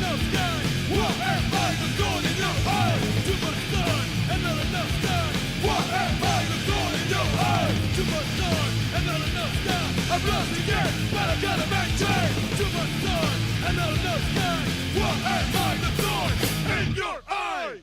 enough sky. What am I the thorn in your eye? Too much sun and not enough sky. What am I the thorn in your eye? Too much sun and not enough sky. I've lost again, but I gotta maintain. Too much sun and not enough sky. What am I the thorn in your eye?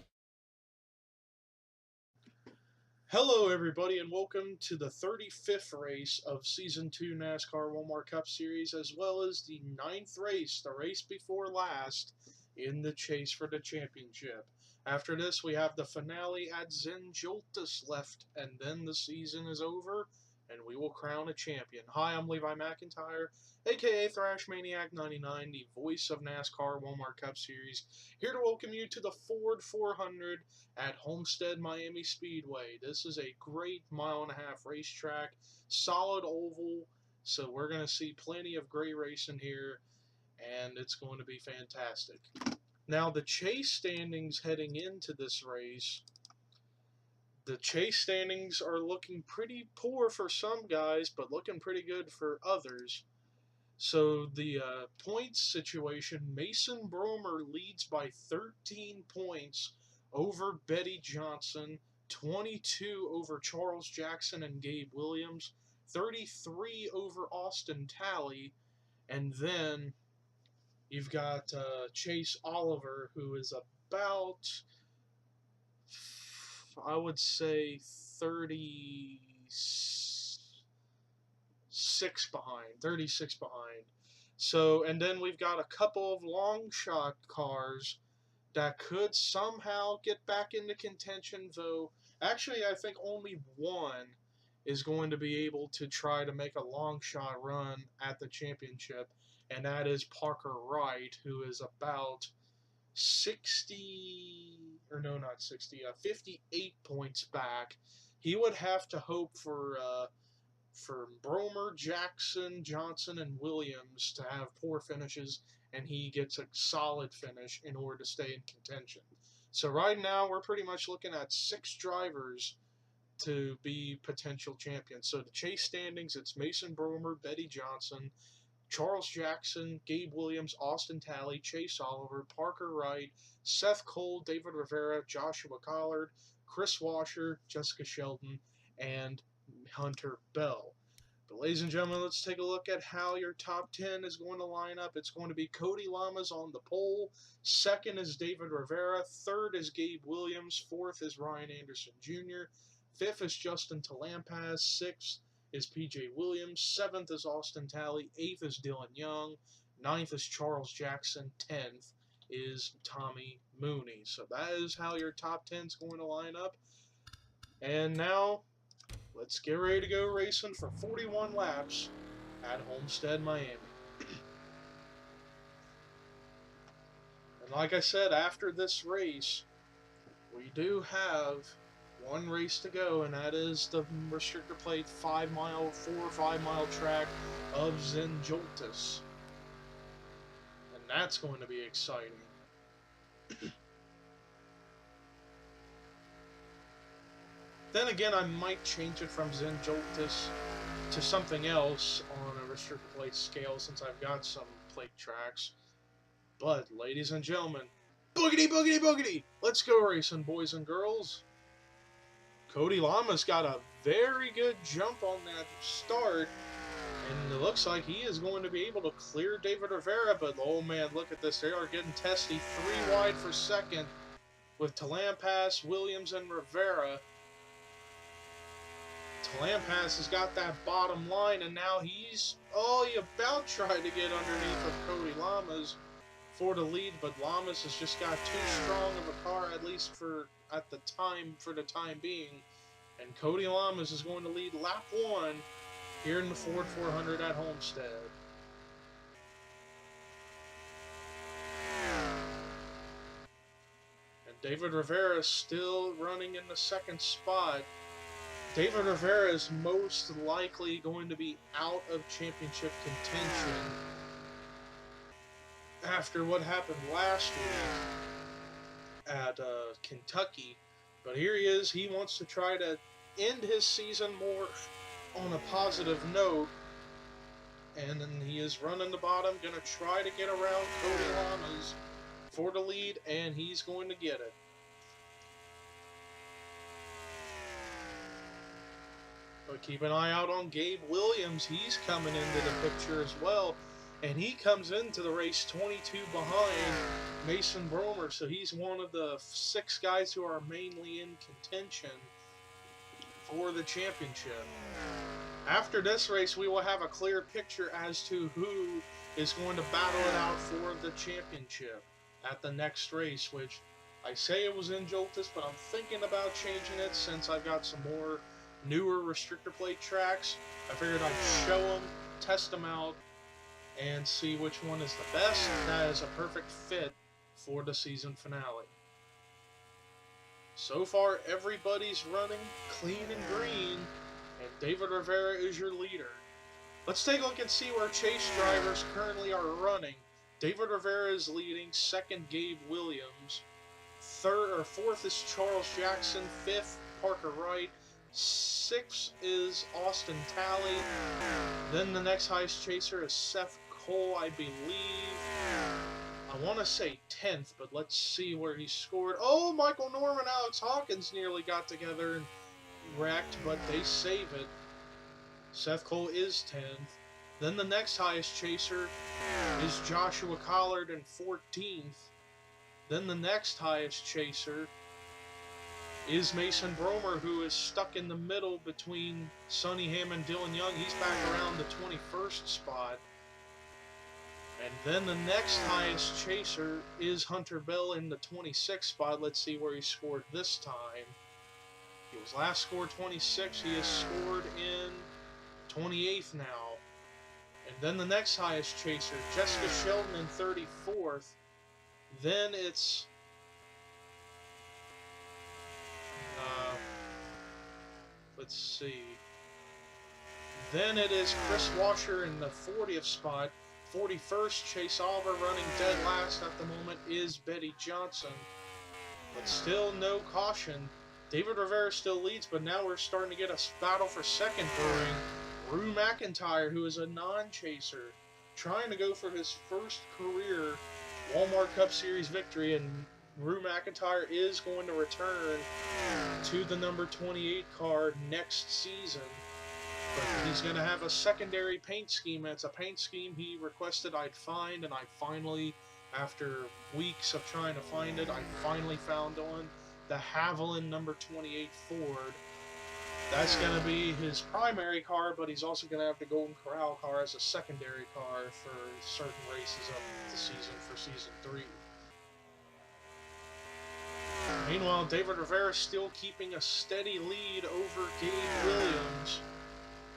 Hello everybody and welcome to the 35th race of Season 2 NASCAR Walmart Cup Series, as well as the 9th race, the race before last, in the chase for the championship. After this we have the finale at Zenjoltis left, and then the season is over and we will crown a champion. Hi, I'm Levi McIntyre, aka Thrash Maniac 99, the voice of NASCAR Walmart Cup Series, here to welcome you to the Ford 400 at Homestead, Miami Speedway. This is a great mile-and-a-half racetrack, solid oval, so we're going to see plenty of great racing here, and it's going to be fantastic. Now, the chase standings heading into this race, the chase standings are looking pretty poor for some guys, but looking pretty good for others. So the points situation, Mason Bromer leads by 13 points over Betty Johnson, 22 over Charles Jackson and Gabe Williams, 33 over Austin Talley, and then you've got Chase Oliver, who is about, I would say, 36 behind. So, and then we've got a couple of long shot cars that could somehow get back into contention, though actually I think only one is going to be able to try to make a long shot run at the championship, and that is Parker Wright, who is about 58 points back. He would have to hope for Bromer, Jackson, Johnson, and Williams to have poor finishes, and he gets a solid finish in order to stay in contention. So right now we're pretty much looking at 6 drivers to be potential champions. So the chase standings, it's Mason Bromer, Betty Johnson, Charles Jackson, Gabe Williams, Austin Talley, Chase Oliver, Parker Wright, Seth Cole, David Rivera, Joshua Collard, Chris Washer, Jessica Sheldon, and Hunter Bell. But ladies and gentlemen, let's take a look at how your top 10 is going to line up. It's going to be Cody Lamas on the pole. Second is David Rivera. Third is Gabe Williams. Fourth is Ryan Anderson Jr. Fifth is Justin Talampas. Sixth is PJ Williams. Seventh is Austin Talley. Eighth is Dylan Young. Ninth is Charles Jackson. 10th is Tommy Mooney. So that is how your top 10 is going to line up. And now, let's get ready to go racing for 41 laps at Homestead, Miami. And like I said, after this race, we do have one race to go, and that is the restrictor plate 4 or 5 mile track of Zenjoltis. And that's going to be exciting. Then again, I might change it from Zenjoltis to something else on a restrictor plate scale, since I've got some plate tracks. But, ladies and gentlemen, boogity, boogity, boogity! Let's go racing, boys and girls. Cody Lamas got a very good jump on that start, and it looks like he is going to be able to clear David Rivera, but oh man, look at this. They are getting testy. 3 wide for second with Talampas, Williams, and Rivera. Talampas has got that bottom line, and now he about tried to get underneath of Cody Lamas for the lead, but Lamas has just got too strong of a car, at least for the time being. And Cody Lamas is going to lead lap 1 here in the Ford 400 at Homestead. And David Rivera is still running in the second spot. David Rivera is most likely going to be out of championship contention after what happened last week at Kentucky. But here he is. He wants to try to end his season more on a positive note. And then he is running the bottom, going to try to get around Cody Lamas. for the lead, and he's going to get it. But keep an eye out on Gabe Williams. He's coming into the picture as well. And he comes into the race 22 behind Mason Bromer. So he's one of the 6 guys who are mainly in contention for the championship. After this race, we will have a clear picture as to who is going to battle it out for the championship at the next race, which I say it was in Joltis, but I'm thinking about changing it since I've got some more newer restrictor plate tracks. I figured I'd show them, test them out, and see which one is the best. That is a perfect fit for the season finale. So far, everybody's running clean and green, and David Rivera is your leader. Let's take a look and see where chase drivers currently are running. David Rivera is leading, second Gabe Williams, fourth is Charles Jackson, fifth Parker Wright, sixth is Austin Talley. Then the next highest chaser is Seth Cole, I believe. I want to say 10th, but let's see where he scored. Oh, Michael Norman, Alex Hawkins nearly got together and wrecked, but they save it. Seth Cole is 10th. Then the next highest chaser is Joshua Collard in 14th. Then the next highest chaser is Mason Bromer, who is stuck in the middle between Sonny Ham and Dylan Young. He's back around the 21st spot. And then the next highest chaser is Hunter Bell in the 26th spot. Let's see where he scored this time. He was last scored 26. He has scored in 28th now. And then the next highest chaser, Jessica Sheldon in 34th. Then it's let's see. Then it is Chris Washer in the 40th spot. 41st, Chase Oliver. Running dead last at the moment is Betty Johnson. But still no caution. David Rivera still leads, but now we're starting to get a battle for second brewing. Rue McIntyre, who is a non-chaser, trying to go for his first career Walmart Cup Series victory, and Rue McIntyre is going to return to the number 28 car next season. But he's going to have a secondary paint scheme. It's a paint scheme he requested I'd find, and I finally, after weeks of trying to find it, I finally found one. The Haviland number 28 Ford. That's going to be his primary car, but he's also going to have the Golden Corral car as a secondary car for certain races of the season for Season 3. Meanwhile, David Rivera is still keeping a steady lead over Gabe Williams.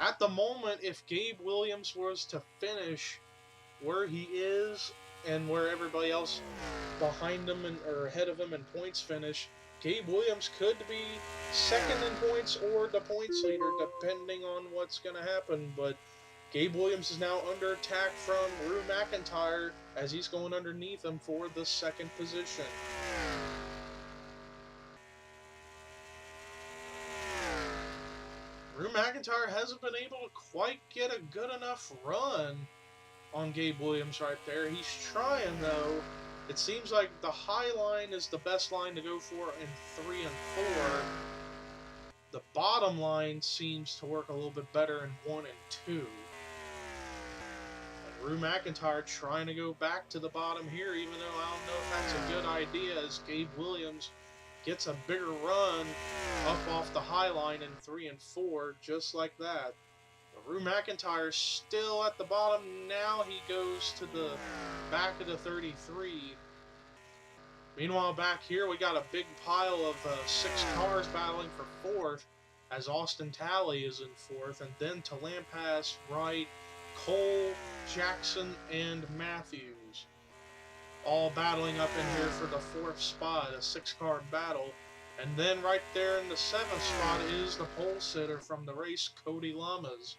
At the moment, if Gabe Williams was to finish where he is and where everybody else behind him or ahead of him in points finish, Gabe Williams could be second in points or the points leader, depending on what's going to happen. But Gabe Williams is now under attack from Rue McIntyre as he's going underneath him for the second position. Rue McIntyre hasn't been able to quite get a good enough run on Gabe Williams right there. He's trying, though. It seems like the high line is the best line to go for in 3 and 4. The bottom line seems to work a little bit better in 1 and 2. And Rue McIntyre trying to go back to the bottom here, even though I don't know if that's a good idea, as Gabe Williams gets a bigger run up off the high line in 3 and 4, just like that. Rue McIntyre still at the bottom. Now he goes to the back of the 33. Meanwhile, back here we got a big pile of 6 cars battling for 4th, as Austin Talley is in 4th, and then to Lampass, Wright, Cole, Jackson, and Matthews, all battling up in here for the 4th spot, a 6-car battle. And then right there in the 7th spot is the pole sitter from the race, Cody Lamas.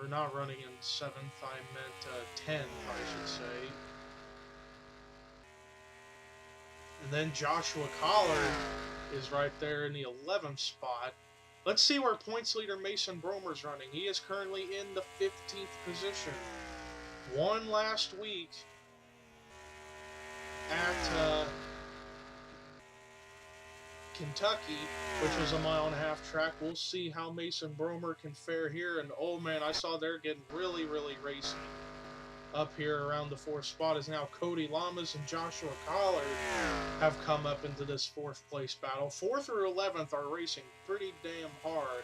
Or not running in 7th, I meant 10th, I should say. And then Joshua Collard is right there in the 11th spot. Let's see where points leader Mason Bromer's running. He is currently in the 15th position. Won last week Kentucky, which was a 1.5-mile track. We'll see how Mason Bromer can fare here. And oh man, I saw they're getting really, really racy. Up here around the 4th spot is now Cody Lamas and Joshua Collard have come up into this 4th place battle. 4th through 11th are racing pretty damn hard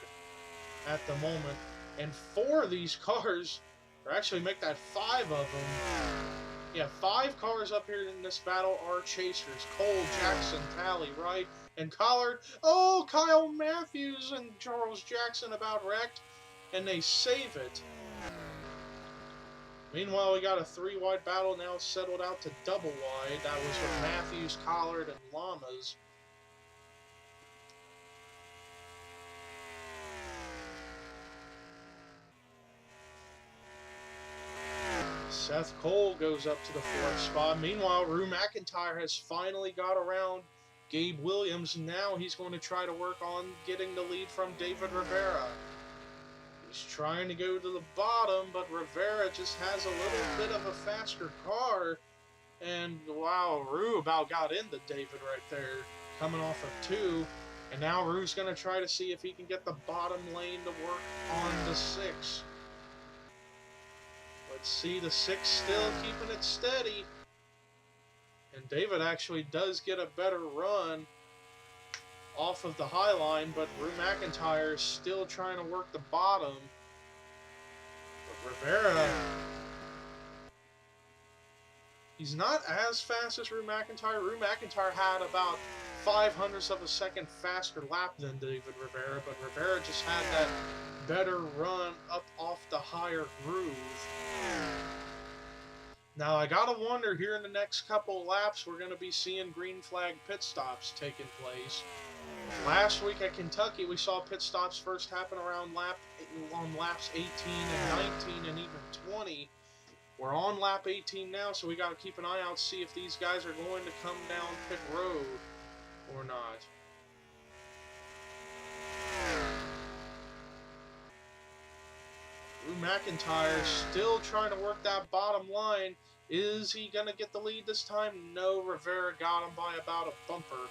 at the moment. And 4 of these cars, or actually make that 5 of them. Yeah, 5 cars up here in this battle are chasers. Cole, Jackson, Talley, Wright, and Collard. Oh, Kyle Matthews and Charles Jackson about wrecked, and they save it. Meanwhile, we got a 3-wide battle now settled out to double wide. That was with Matthews, Collard, and Lamas. Seth Cole goes up to the 4th spot. Meanwhile, Rue McIntyre has finally got around Gabe Williams. Now he's going to try to work on getting the lead from David Rivera. He's trying to go to the bottom, but Rivera just has a little bit of a faster car. And wow, Rue about got into David right there, coming off of 2. And now Rue's going to try to see if he can get the bottom lane to work on the 6. Let's see, the 6 still keeping it steady. And David actually does get a better run off of the high line, but Rue McIntyre is still trying to work the bottom. But Rivera, he's not as fast as Rue McIntyre. Rue McIntyre had about 0.05 of a second faster lap than David Rivera, but Rivera just had that better run up off the higher groove. Now, I gotta wonder, here in the next couple laps, we're going to be seeing green flag pit stops taking place. Last week at Kentucky, we saw pit stops first happen around laps 18 and 19 and even 20. We're on lap 18 now, so we got to keep an eye out, see if these guys are going to come down pit road or not. Rue McIntyre still trying to work that bottom line. Is he going to get the lead this time? No, Rivera got him by about a bumper.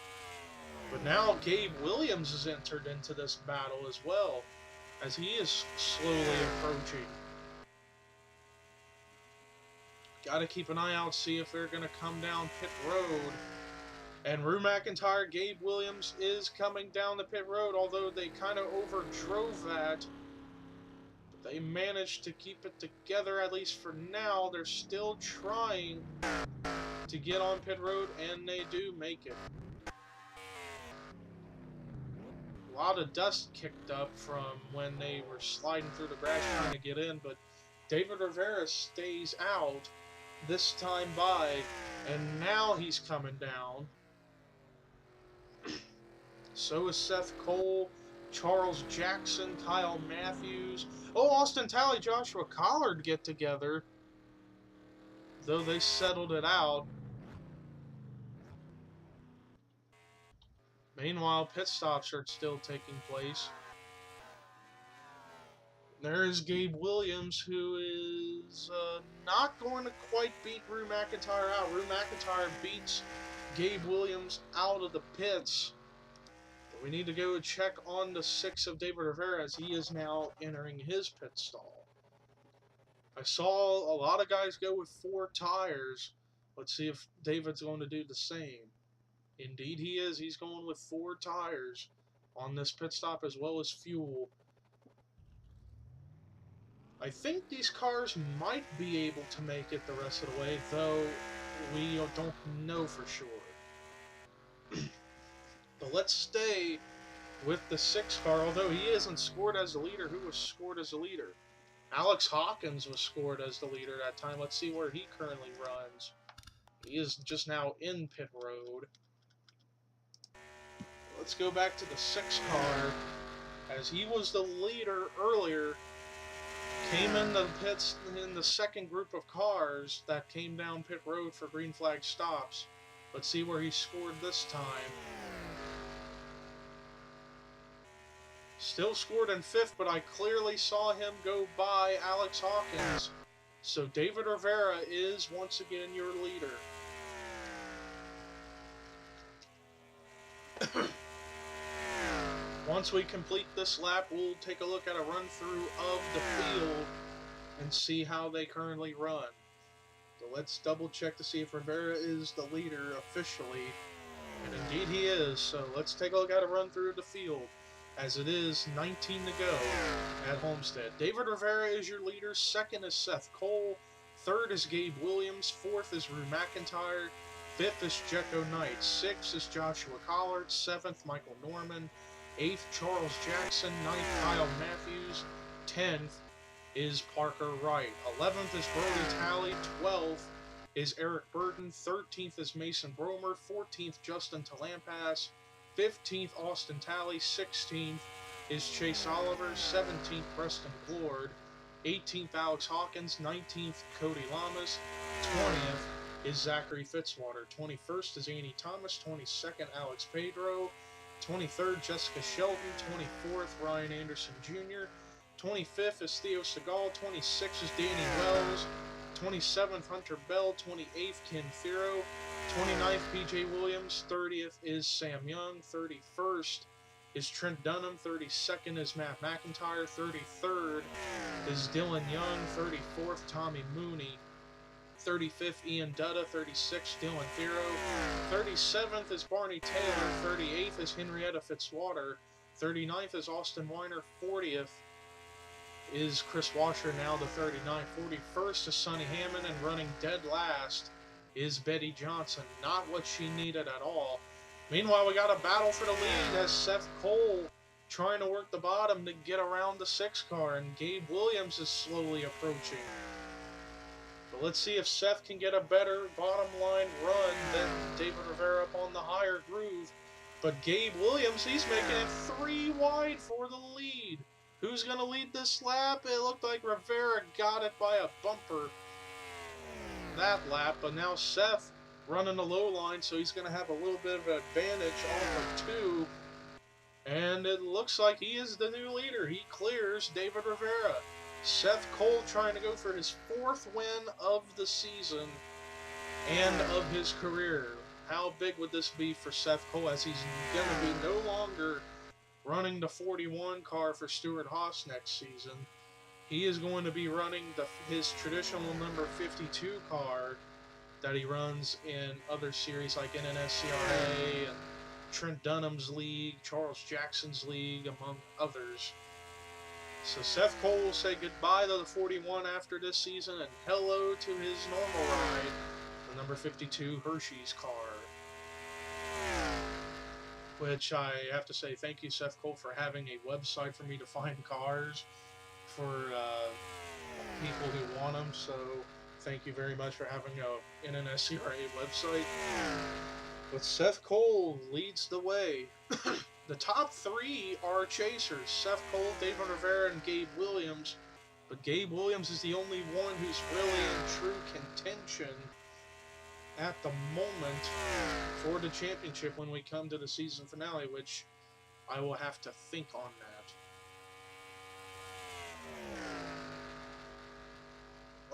But now Gabe Williams has entered into this battle as well, as he is slowly approaching. Got to keep an eye out, see if they're going to come down pit road. And Rue McIntyre, Gabe Williams is coming down the pit road, although they kind of overdrove that. They managed to keep it together, at least for now. They're still trying to get on pit road, and they do make it. A lot of dust kicked up from when they were sliding through the grass trying to get in, but David Rivera stays out this time by, and now he's coming down. So is Seth Cole, Charles Jackson, Kyle Matthews. Oh, Austin Talley, Joshua Collard get together, though they settled it out. Meanwhile, pit stops are still taking place. There is Gabe Williams, who is not going to quite beat Rue McIntyre out. Rue McIntyre beats Gabe Williams out of the pits. We need to go check on the 6 of David Rivera, as he is now entering his pit stall. I saw a lot of guys go with 4 tires. Let's see if David's going to do the same. Indeed he is. He's going with 4 tires on this pit stop, as well as fuel. I think these cars might be able to make it the rest of the way, though we don't know for sure. But let's stay with the 6 car, although he isn't scored as the leader. Who was scored as the leader? Alex Hawkins was scored as the leader that time. Let's see where he currently runs. He is just now in pit road. Let's go back to the 6 car, as he was the leader earlier. Came in the pits in the second group of cars that came down pit road for green flag stops. Let's see where he scored this time. Still scored in 5th, but I clearly saw him go by Alex Hawkins. So David Rivera is once again your leader. Once we complete this lap, we'll take a look at a run-through of the field and see how they currently run. So let's double-check to see if Rivera is the leader officially. And indeed he is, so let's take a look at a run-through of the field, as it is 19 to go at Homestead. David Rivera is your leader, second is Seth Cole, third is Gabe Williams, fourth is Rue McIntyre, fifth is Jecko Knight, sixth is Joshua Collard, seventh Michael Norman, eighth Charles Jackson, ninth Kyle Matthews, 10th is Parker Wright, 11th is Brody Talley, 12th is Eric Burton, 13th is Mason Bromer, 14th Justin Talampas, 15th Austin Talley, 16th is Chase Oliver, 17th Preston Glord, 18th Alex Hawkins, 19th Cody Lamas, 20th is Zachary Fitzwater, 21st is Andy Thomas, 22nd Alex Pedro, 23rd Jessica Shelton, 24th Ryan Anderson Jr., 25th is Theo Segal, 26th is Danny Wells, 27th Hunter Bell, 28th Ken Firo, 29th PJ Williams, 30th is Sam Young, 31st is Trent Dunham, 32nd is Matt McIntyre, 33rd is Dylan Young, 34th Tommy Mooney, 35th Ian Dutta, 36th Dylan Firo, 37th is Barney Taylor, 38th is Henrietta Fitzwater, 39th is Austin Weiner, 40th is Chris Washer, now the 39th. 41st is Sonny Hammond, and running dead last is Betty Johnson. Not what she needed at all. Meanwhile, we got a battle for the lead as Seth Cole trying to work the bottom to get around the 6 car, and Gabe Williams is slowly approaching. But let's see if Seth can get a better bottom line run than David Rivera up on the higher groove. But Gabe Williams, he's making it 3 wide for the lead. Who's going to lead this lap? It looked like Rivera got it by a bumper that lap, but now Seth running the low line, so he's going to have a little bit of an advantage off of 2. And it looks like he is the new leader. He clears David Rivera. Seth Cole trying to go for his 4th win of the season and of his career. How big would this be for Seth Cole, as he's going to be no longer running the 41 car for Stuart Haas next season. He is going to be running his traditional number 52 car that he runs in other series like NNSCRA and Trent Dunham's league, Charles Jackson's league, among others. So Seth Cole will say goodbye to the 41 after this season and hello to his normal ride, the number 52 Hershey's car. Which I have to say thank you, Seth Cole, for having a website for me to find cars for people who want them. So thank you very much for having a NNSCRA website. But Seth Cole leads the way. The top 3 are chasers: Seth Cole, David Rivera, and Gabe Williams. But Gabe Williams is the only one who's really in true contention at the moment for the championship when we come to the season finale, which I will have to think on that.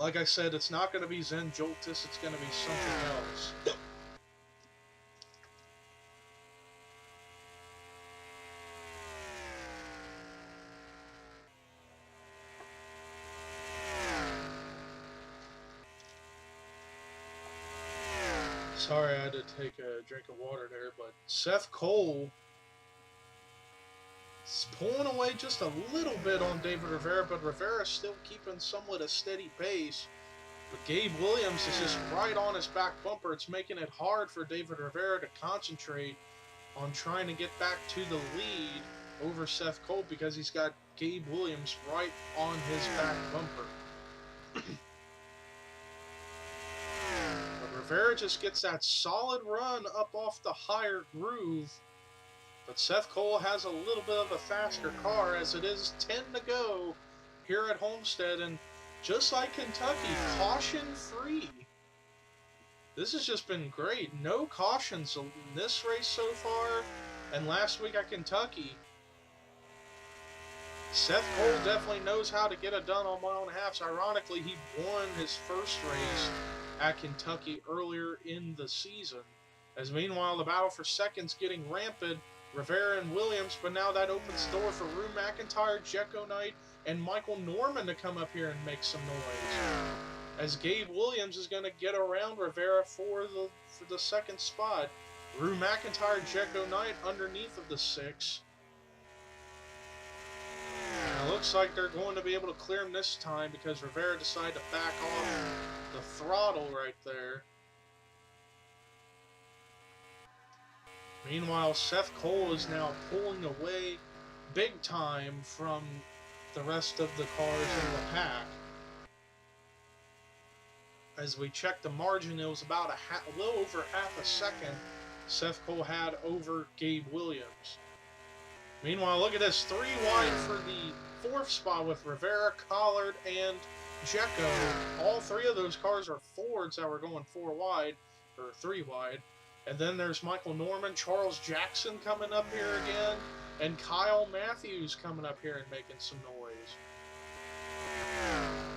Like I said, it's not going to be Zen Joltis, it's going to be something else. Sorry, I had to take a drink of water there, but Seth Cole is pulling away just a little bit on David Rivera, but Rivera's still keeping somewhat a steady pace. But Gabe Williams is just right on his back bumper. It's making it hard for David Rivera to concentrate on trying to get back to the lead over Seth Cole because he's got Gabe Williams right on his back bumper. Rivera just gets that solid run up off the higher groove, but Seth Cole has a little bit of a faster car as it is 10 to go here at Homestead, and just like Kentucky, caution-free. This has just been great. No cautions in this race so far, and last week at Kentucky. Seth Cole definitely knows how to get it done on mile and a half. Ironically, he won his first race at Kentucky earlier in the season. As meanwhile, the battle for second's getting rampant Rivera and Williams, but now that opens the door for Rue McIntyre, Jecko Knight, and Michael Norman to come up here and make some noise. As Gabe Williams is going to get around Rivera for the second spot. Rue McIntyre, Jecko Knight underneath of the 6. And it looks like they're going to be able to clear him this time because Rivera decided to back off the throttle right there. Meanwhile, Seth Cole is now pulling away big time from the rest of the cars in the pack. As we check the margin, it was about a little over half a second Seth Cole had over Gabe Williams. Meanwhile, look at this, 3 wide for the 4th spot with Rivera, Collard, and Jecko. All 3 of those cars are Fords that were going 4 wide, or 3 wide. And then there's Michael Norman, Charles Jackson coming up here again, and Kyle Matthews coming up here and making some noise.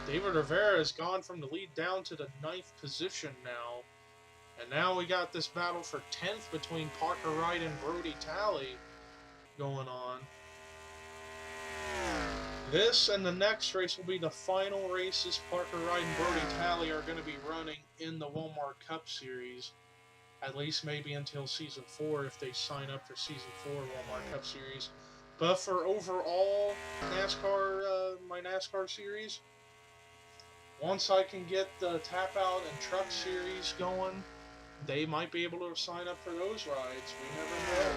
David Rivera has gone from the lead down to the 9th position now. And now we got this battle for 10th between Parker Wright and Brody Talley going on. This and the next race will be the final races Parker Wright and Brody Talley are going to be running in the Walmart Cup Series. At least maybe until Season 4 if they sign up for Season 4 Walmart Cup Series. But for overall NASCAR, my NASCAR series, once I can get the TapouT and Truck Series going, they might be able to sign up for those rides. We never know.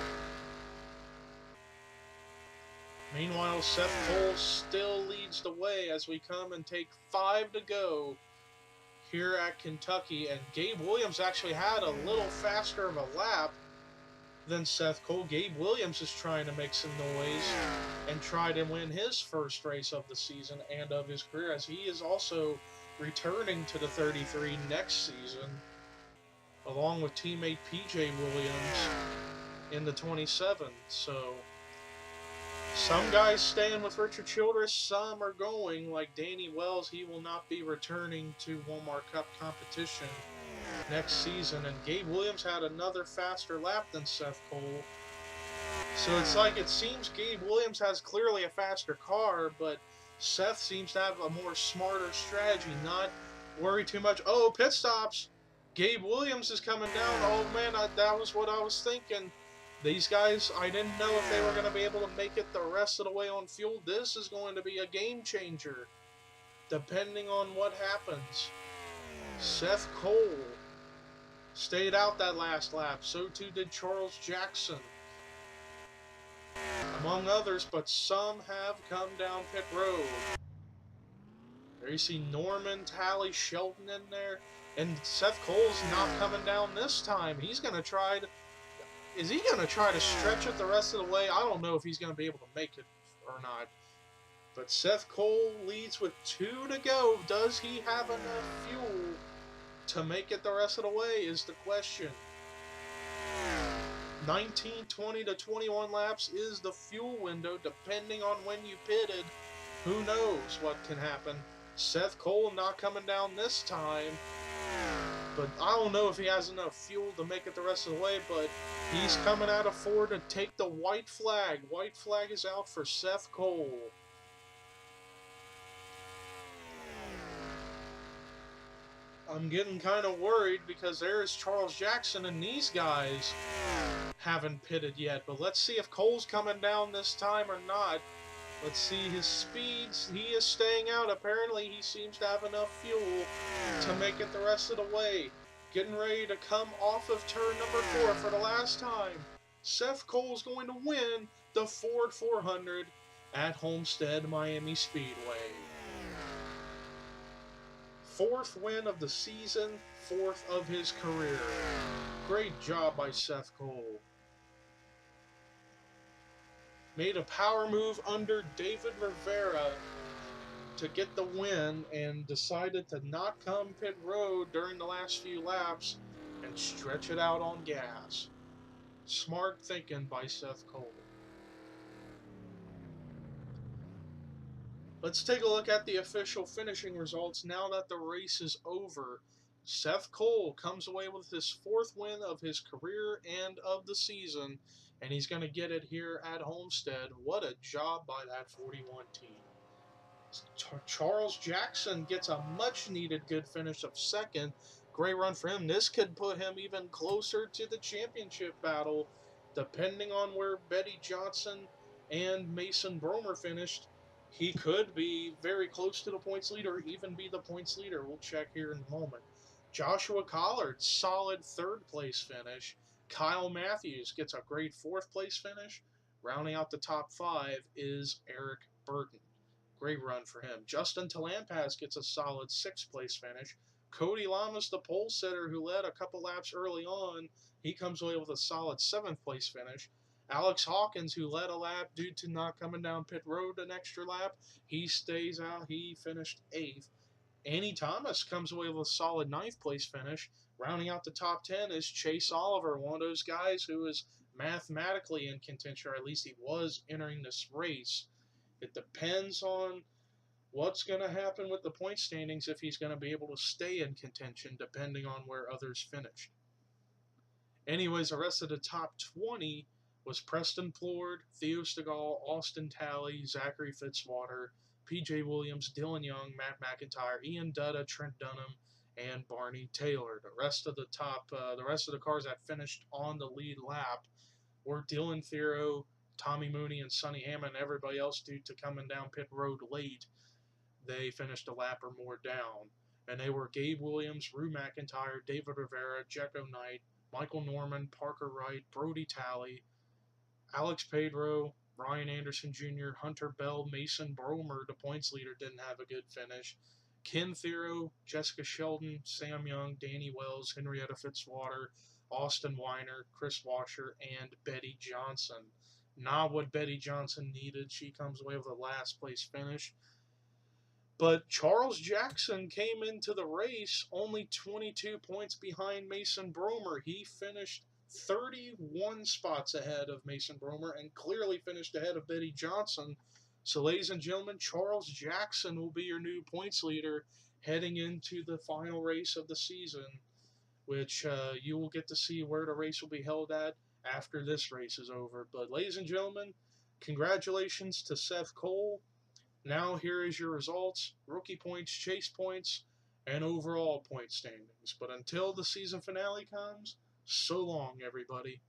Meanwhile, Seth Cole still leads the way as we come and take 5 to go here at Kentucky. And Gabe Williams actually had a little faster of a lap than Seth Cole. Gabe Williams is trying to make some noise and try to win his first race of the season and of his career, as he is also returning to the 33 next season, along with teammate PJ Williams in the 27. So some guys staying with Richard Childress, some are going, like Danny Wells. He will not be returning to Walmart Cup competition next season. And Gabe Williams had another faster lap than Seth Cole. So it's like it seems Gabe Williams has clearly a faster car, but Seth seems to have a more smarter strategy, not worry too much. Oh, pit stops! Gabe Williams is coming down. Oh man, that was what I was thinking. These guys, I didn't know if they were going to be able to make it the rest of the way on fuel. This is going to be a game changer, depending on what happens. Seth Cole stayed out that last lap. So too did Charles Jackson, among others, but some have come down pit road. There you see Norman, Talley, Shelton in there. And Seth Cole's not coming down this time. He's going to try to... Is he going to try to stretch it the rest of the way? I don't know if he's going to be able to make it or not. But Seth Cole leads with 2 to go. Does he have enough fuel to make it the rest of the way is the question. 19, 20 to 21 laps is the fuel window, depending on when you pitted. Who knows what can happen. Seth Cole not coming down this time. But I don't know if he has enough fuel to make it the rest of the way, but he's coming out of 4 to take the white flag. White flag is out for Seth Cole. I'm getting kind of worried because there's Charles Jackson and these guys haven't pitted yet. But let's see if Cole's coming down this time or not. Let's see his speeds. He is staying out. Apparently, he seems to have enough fuel to make it the rest of the way. Getting ready to come off of turn number 4 for the last time. Seth Cole's going to win the Ford 400 at Homestead Miami Speedway. 4th win of the season, 4th of his career. Great job by Seth Cole. Made a power move under David Rivera to get the win and decided to not come pit road during the last few laps and stretch it out on gas. Smart thinking by Seth Cole. Let's take a look at the official finishing results now that the race is over. Seth Cole comes away with his 4th win of his career and of the season, and he's going to get it here at Homestead. What a job by that 41 team. Charles Jackson gets a much-needed good finish of 2nd. Great run for him. This could put him even closer to the championship battle, depending on where Betty Johnson and Mason Bromer finished. He could be very close to the points leader, or even be the points leader. We'll check here in a moment. Joshua Collard, solid 3rd place finish. Kyle Matthews gets a great 4th place finish. Rounding out the top 5 is Eric Burton. Great run for him. Justin Talampas gets a solid 6th place finish. Cody Lamas, the pole sitter who led a couple laps early on, he comes away with a solid 7th place finish. Alex Hawkins, who led a lap due to not coming down pit road an extra lap, he stays out. He finished 8th. Annie Thomas comes away with a solid 9th place finish. Rounding out the top 10 is Chase Oliver, one of those guys who is mathematically in contention, or at least he was entering this race. It depends on what's going to happen with the point standings if he's going to be able to stay in contention, depending on where others finished. Anyways, the rest of the top 20 was Preston Plord, Theo Stegall, Austin Talley, Zachary Fitzwater, P.J. Williams, Dylan Young, Matt McIntyre, Ian Dutta, Trent Dunham, and Barney Taylor. The rest of the cars that finished on the lead lap were Dylan Thero, Tommy Mooney, and Sonny Hammond. Everybody else, due to coming down pit road late, they finished a lap or more down. And they were Gabe Williams, Rue McIntyre, David Rivera, Jecko Knight, Michael Norman, Parker Wright, Brody Talley, Alex Pedro, Ryan Anderson Jr., Hunter Bell, Mason Bromer, the points leader, didn't have a good finish. Ken Thero, Jessica Sheldon, Sam Young, Danny Wells, Henrietta Fitzwater, Austin Weiner, Chris Washer, and Betty Johnson. Not what Betty Johnson needed. She comes away with a last place finish. But Charles Jackson came into the race only 22 points behind Mason Bromer. He finished 31 spots ahead of Mason Bromer and clearly finished ahead of Betty Johnson. So, ladies and gentlemen, Charles Jackson will be your new points leader heading into the final race of the season, which you will get to see where the race will be held at after this race is over. But, ladies and gentlemen, congratulations to Seth Cole. Now here is your results, rookie points, chase points, and overall point standings. But until the season finale comes, so long, everybody.